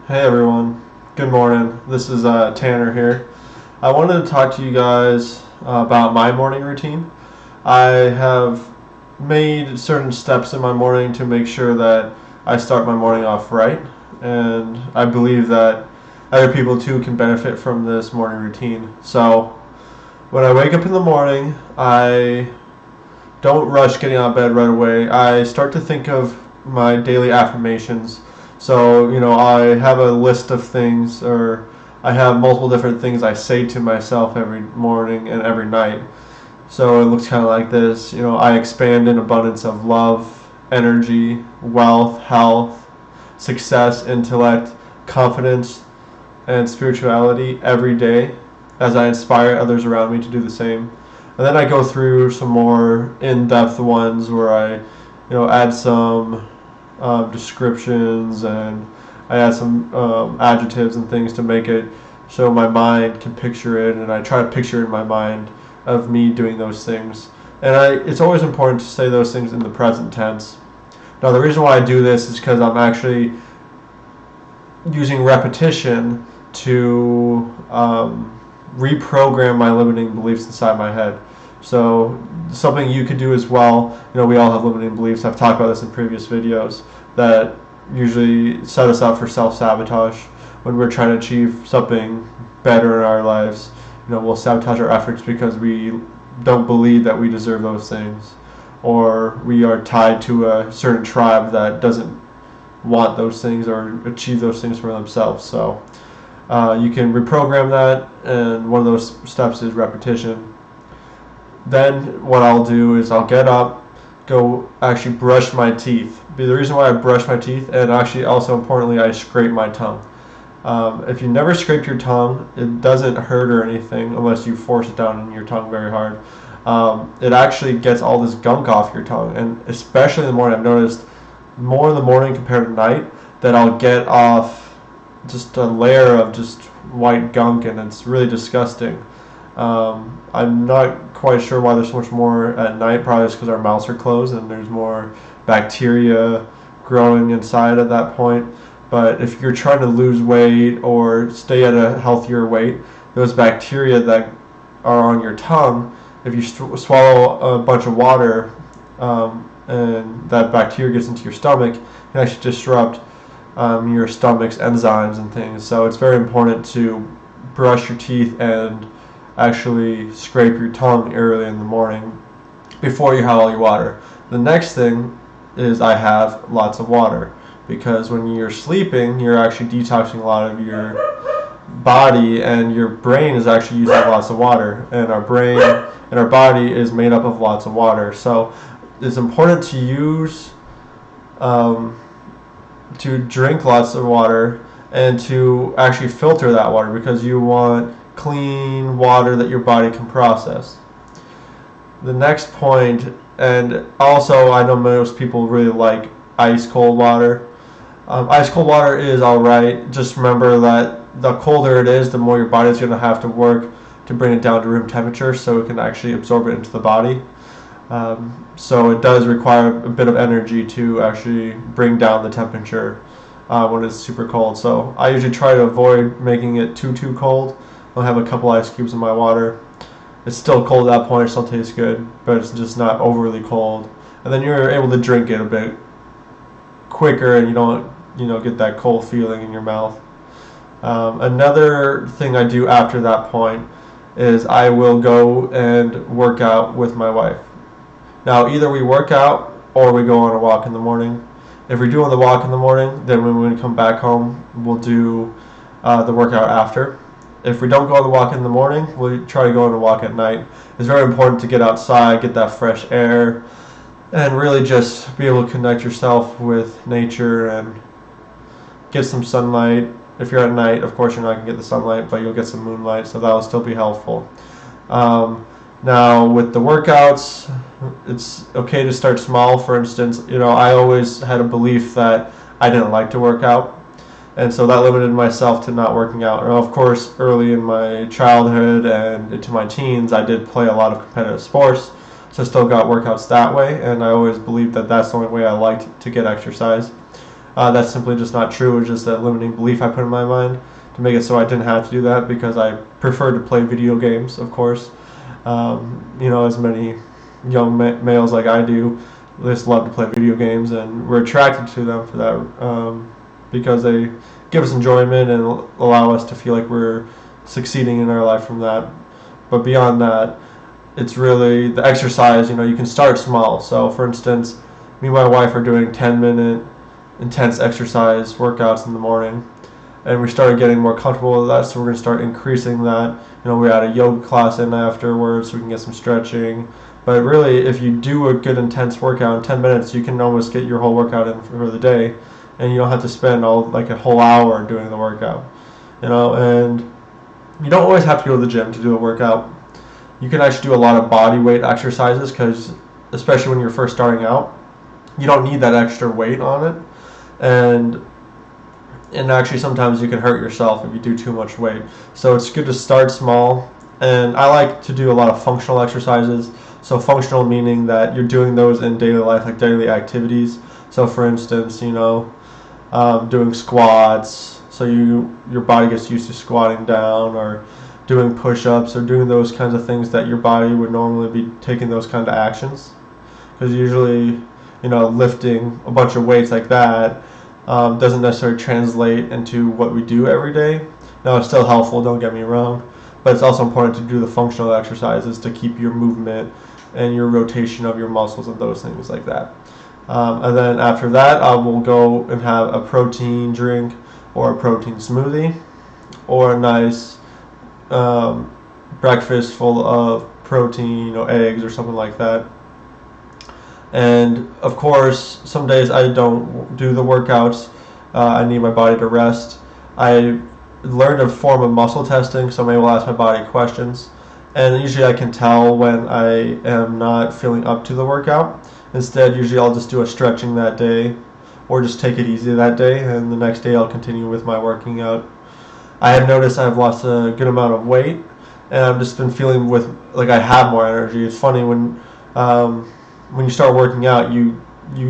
Hey everyone, good morning. This is Tanner here. I wanted to talk to you guys about my morning routine. I have made certain steps in my morning to make sure that I start my morning off right, and I believe that other people too can benefit from this morning routine. So, when I wake up in the morning, I don't rush getting out of bed right away. I start to think of my daily affirmations. So, I have a list of things, or I have multiple different things I say to myself every morning and every night. So it looks kind of like this. I expand in abundance of love, energy, wealth, health, success, intellect, confidence, and spirituality every day as I inspire others around me to do the same. And then I go through some more in-depth ones where I, add some descriptions, and I add some adjectives and things to make it so my mind can picture it, and I try to picture in my mind of me doing those things. And it's always important to say those things in the present tense. Now, the reason why I do this is because I'm actually using repetition to reprogram my limiting beliefs inside my head. So something you could do as well, we all have limiting beliefs. I've talked about this in previous videos that usually set us up for self-sabotage when we're trying to achieve something better in our lives. We'll sabotage our efforts because we don't believe that we deserve those things, or we are tied to a certain tribe that doesn't want those things or achieve those things for themselves. So you can reprogram that, and one of those steps is repetition. Then what I'll do is I'll get up, go actually brush my teeth. The reason why I brush my teeth, and actually also importantly, I scrape my tongue. If you never scrape your tongue, it doesn't hurt or anything unless you force it down in your tongue very hard. It actually gets all this gunk off your tongue, and especially in the morning. I've noticed more in the morning compared to night that I'll get off just a layer of just white gunk, and it's really disgusting. I'm not quite sure why there's so much more at night. Probably just because our mouths are closed and there's more bacteria growing inside at that point. But if you're trying to lose weight or stay at a healthier weight, those bacteria that are on your tongue, if you swallow a bunch of water and that bacteria gets into your stomach, it can actually disrupt your stomach's enzymes and things. So it's very important to brush your teeth and actually scrape your tongue early in the morning before you have all your water. The next thing is I have lots of water, because when you're sleeping, you're actually detoxing a lot of your body, and your brain is actually using lots of water, and our brain and our body is made up of lots of water. So it's important to use to drink lots of water and to actually filter that water, because you want clean water that your body can process. The next point, and also I know most people really like ice cold water. Ice cold water is alright. Just remember that the colder it is, the more your body's going to have to work to bring it down to room temperature so it can actually absorb it into the body. So it does require a bit of energy to actually bring down the temperature when it's super cold. So I usually try to avoid making it too cold. I'll have a couple ice cubes in my water. It's still cold at that point, it still tastes good, but it's just not overly cold. And then you're able to drink it a bit quicker, and you don't get that cold feeling in your mouth. Another thing I do after that point is I will go and work out with my wife. Now, either we work out or we go on a walk in the morning. If we're doing the walk in the morning, then when we come back home, we'll do the workout after. If we don't go on the walk in the morning, we'll try to go on a walk at night. It's very important to get outside, get that fresh air, and really just be able to connect yourself with nature and get some sunlight. If you're at night, of course you're not going to get the sunlight, but you'll get some moonlight, so that'll still be helpful. Now, with the workouts, it's okay to start small. For instance, I always had a belief that I didn't like to work out, and so that limited myself to not working out. And of course, early in my childhood and into my teens, I did play a lot of competitive sports, so I still got workouts that way, and I always believed that that's the only way I liked to get exercise. That's simply just not true. It's just a limiting belief I put in my mind to make it so I didn't have to do that, because I prefer to play video games, of course. As many young males like I do, they just love to play video games, and we're attracted to them for that, because they give us enjoyment and allow us to feel like we're succeeding in our life from that. But beyond that, it's really the exercise. You can start small. So for instance, me and my wife are doing 10-minute intense exercise workouts in the morning, and we started getting more comfortable with that, so we're going to start increasing that. We had a yoga class in afterwards so we can get some stretching. But really, if you do a good intense workout in 10 minutes, you can almost get your whole workout in for the day, and you don't have to spend a whole hour doing the workout. And you don't always have to go to the gym to do a workout. You can actually do a lot of body weight exercises, because especially when you're first starting out, you don't need that extra weight on it, and actually sometimes you can hurt yourself if you do too much weight. So it's good to start small, and I like to do a lot of functional exercises. So functional meaning that you're doing those in daily life, like daily activities. So for instance, doing squats, so your body gets used to squatting down, or doing push-ups, or doing those kinds of things that your body would normally be taking those kind of actions. Because usually, lifting a bunch of weights like that doesn't necessarily translate into what we do every day. Now, it's still helpful, don't get me wrong, but it's also important to do the functional exercises to keep your movement and your rotation of your muscles and those things like that. And then after that, I will go and have a protein drink or a protein smoothie, or a nice breakfast full of protein, eggs or something like that. And of course, some days I don't do the workouts. I need my body to rest. I learned a form of muscle testing, so maybe I'll ask my body questions. And usually I can tell when I am not feeling up to the workout. Instead, usually I'll just do a stretching that day, or just take it easy that day, and the next day I'll continue with my working out. I have noticed I've lost a good amount of weight, and I've just been feeling like I have more energy. It's funny when you start working out, you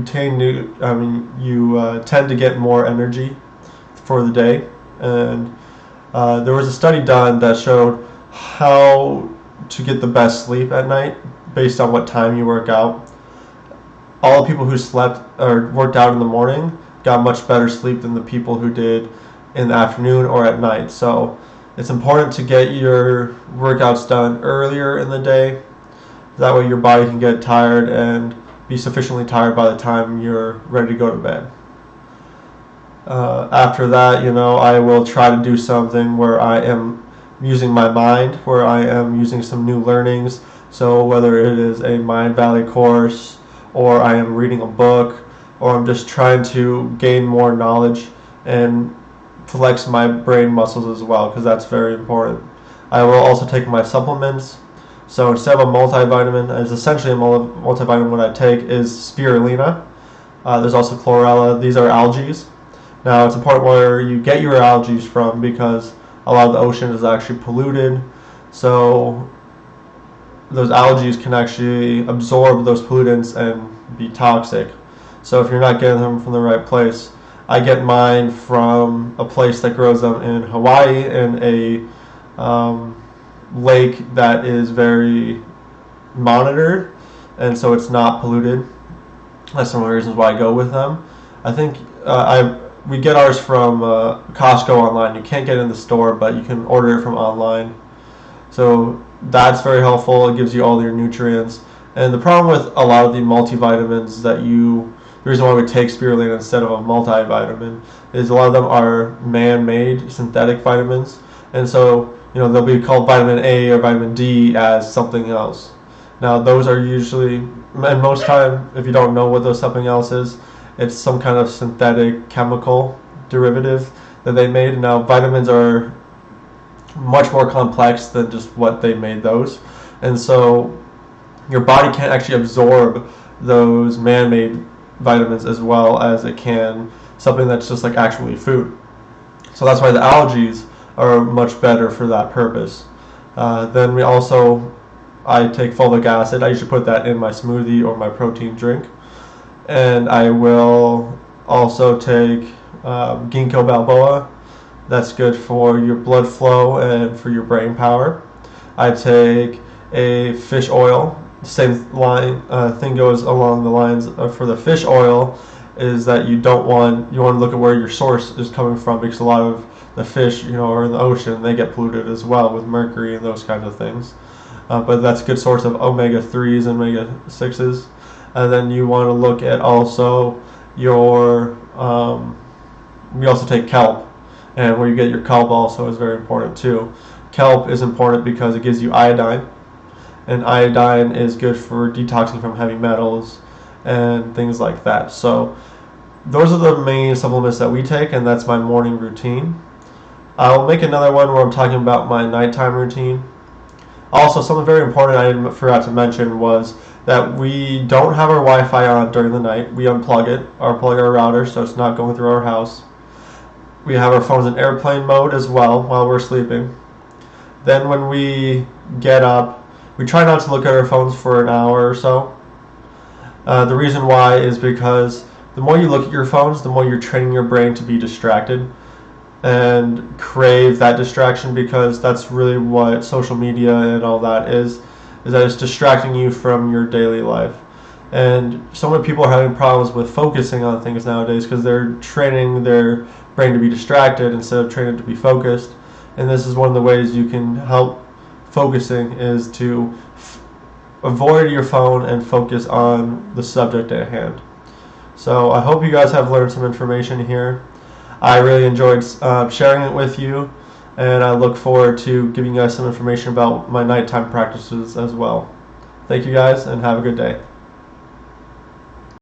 tend to get more energy for the day. And there was a study done that showed how to get the best sleep at night based on what time you work out. All the people who slept or worked out in the morning got much better sleep than the people who did in the afternoon or at night. So it's important to get your workouts done earlier in the day. That way your body can get tired and be sufficiently tired by the time you're ready to go to bed. After that, I will try to do something where I am using my mind, where I am using some new learnings. So whether it is a Mind Valley course, or I am reading a book, or I'm just trying to gain more knowledge and flex my brain muscles as well, because that's very important. I will also take my supplements. So instead of a multivitamin, as essentially a multivitamin, what I take is spirulina. There's also chlorella. These are algae. Now, it's important where you get your algae from, because a lot of the ocean is actually polluted. So those algae can actually absorb those pollutants and be toxic. So if you're not getting them from the right place, I get mine from a place that grows them in Hawaii, in a lake that is very monitored, and so it's not polluted. That's one of the reasons why I go with them. I think we get ours from Costco online. You can't get it in the store, but you can order it from online. So that's very helpful. It gives you all your nutrients. And the problem with a lot of the multivitamins the reason why we take spirulina instead of a multivitamin is a lot of them are man-made synthetic vitamins. And so, they'll be called vitamin A or vitamin D as something else. Now, those are usually, and most time, if you don't know what something else is, it's some kind of synthetic chemical derivative that they made. Now, vitamins are much more complex than just what they made those. And so your body can't actually absorb those man-made vitamins as well as it can something that's just like actually food. So that's why the algae are much better for that purpose. Then I take fulvic acid. I usually put that in my smoothie or my protein drink. And I will also take ginkgo biloba. That's good for your blood flow and for your brain power. I take a fish oil. Same thing goes along the lines of, for the fish oil, is that you want to look at where your source is coming from, because a lot of the fish, are in the ocean. They get polluted as well with mercury and those kinds of things. But that's a good source of omega-3s and omega-6s. And then you want to look at also your, we also take kelp, and where you get your kelp also is very important too. Kelp is important because it gives you iodine, and iodine is good for detoxing from heavy metals and things like that. So those are the main supplements that we take, and that's my morning routine. I'll make another one where I'm talking about my nighttime routine. Also, something very important I forgot to mention was that we don't have our Wi-Fi on during the night. We unplug it, or plug our router, so it's not going through our house. We have our phones in airplane mode as well while we're sleeping. Then when we get up, we try not to look at our phones for an hour or so. The reason why is because the more you look at your phones, the more you're training your brain to be distracted and crave that distraction, because that's really what social media and all that is that it's distracting you from your daily life. And so many people are having problems with focusing on things nowadays because they're training their brain to be distracted instead of training it to be focused. And this is one of the ways you can help focusing, is to avoid your phone and focus on the subject at hand. So I hope you guys have learned some information here. I really enjoyed sharing it with you, and I look forward to giving you guys some information about my nighttime practices as well. Thank you guys, and have a good day.